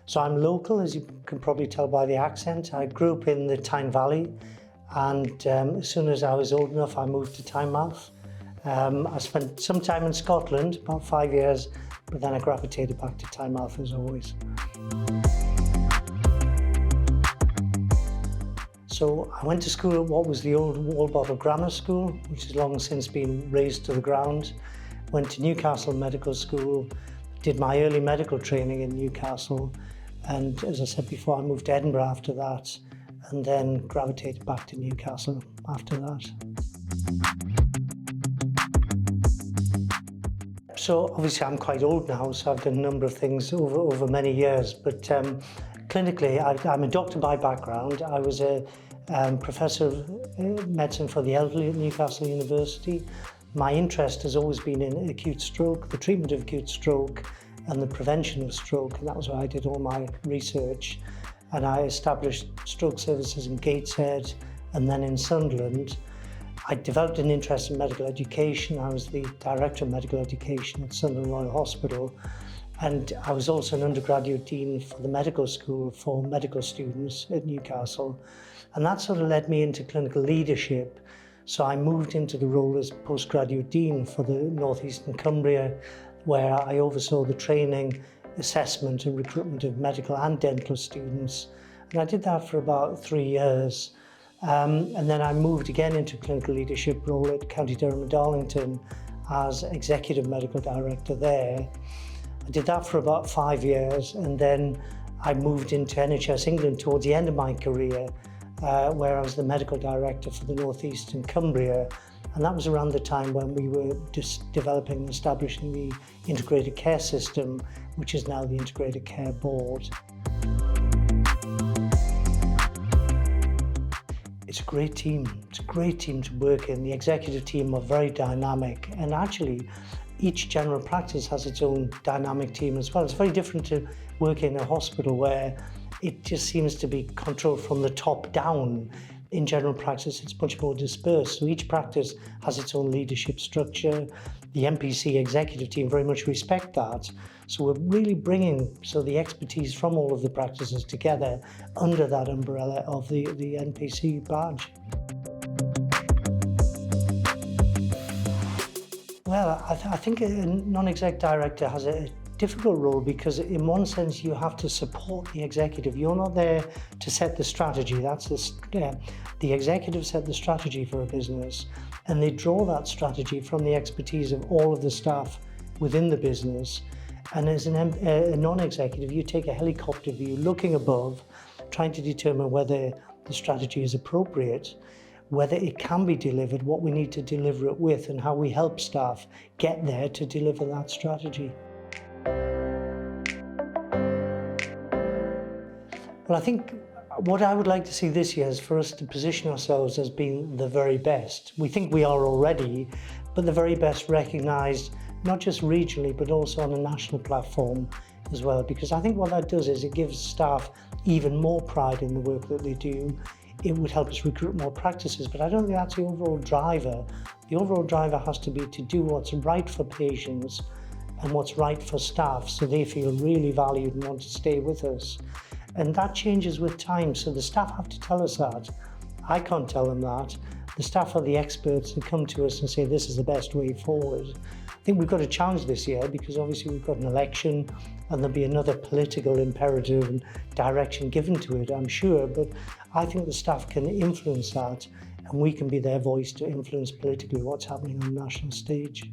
So I'm local, as you can probably tell by the accent. I grew up in the Tyne Valley, and as soon as I was old enough, I moved to Tynemouth. I spent some time in Scotland, about 5 years, but then I gravitated back to Tynemouth as always. So I went to school at what was the old Walbottle Grammar School, which has long since been razed to the ground. Went to Newcastle Medical School, did my early medical training in Newcastle, and as I said before, I moved to Edinburgh after that, and then gravitated back to Newcastle after that. So obviously I'm quite old now, so I've done a number of things over many years, but clinically I'm a doctor by background. I was a professor of medicine for the elderly at Newcastle University. My interest has always been in acute stroke, the treatment of acute stroke and the prevention of stroke, and that was where I did all my research. And I established stroke services in Gateshead and then in Sunderland. I developed an interest in medical education. I was the Director of Medical Education at Sunderland Royal Hospital, and I was also an undergraduate dean for the medical school for medical students at Newcastle. And that sort of led me into clinical leadership. So I moved into the role as postgraduate dean for the Northeastern Cumbria, where I oversaw the training, assessment and recruitment of medical and dental students. And I did that for about 3 years. And then I moved again into clinical leadership role at County Durham and Darlington as Executive Medical Director there. I did that for about 5 years, and then I moved into NHS England towards the end of my career, where I was the Medical Director for the Northeastern Cumbria. And that was around the time when we were just developing and establishing the integrated care system, which is now the Integrated Care Board. It's a great team. It's a great team to work in. The executive team are very dynamic, and actually each general practice has its own dynamic team as well. It's very different to working in a hospital where it just seems to be controlled from the top down. In general practice, it's much more dispersed. So each practice has its own leadership structure. The MPC executive team very much respect that. So we're really bringing the expertise from all of the practices together under that umbrella of the NPC badge. Well, I think a non-exec director has a difficult role because in one sense you have to support the executive. You're not there to set the strategy. The executive set the strategy for a business, and they draw that strategy from the expertise of all of the staff within the business. And as a non-executive, you take a helicopter view, looking above, trying to determine whether the strategy is appropriate, whether it can be delivered, what we need to deliver it with, and how we help staff get there to deliver that strategy. Well, I think what I would like to see this year is for us to position ourselves as being the very best. We think we are already, but the very best recognised not just regionally, but also on a national platform as well. Because I think what that does is it gives staff even more pride in the work that they do. It would help us recruit more practices, but I don't think that's the overall driver. The overall driver has to be to do what's right for patients and what's right for staff, so they feel really valued and want to stay with us. And that changes with time, so the staff have to tell us that. I can't tell them that. The staff are the experts who come to us and say this is the best way forward. I think we've got a challenge this year because obviously we've got an election and there'll be another political imperative and direction given to it, I'm sure, but I think the staff can influence that, and we can be their voice to influence politically what's happening on the national stage.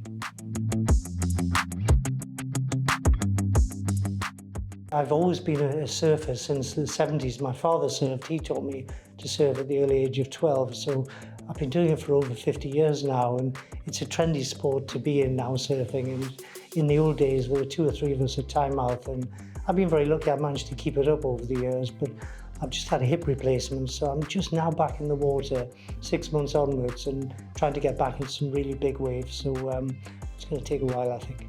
I've always been a surfer since the 70s. My father surfed. He taught me to surf at the early age of 12. So I've been doing it for over 50 years now, and it's a trendy sport to be in now, surfing. And in the old days, there were 2 or 3 of us at Tynemouth, and I've been very lucky. I've managed to keep it up over the years, but I've just had a hip replacement, so I'm just now back in the water 6 months onwards and trying to get back into some really big waves. So it's going to take a while, I think.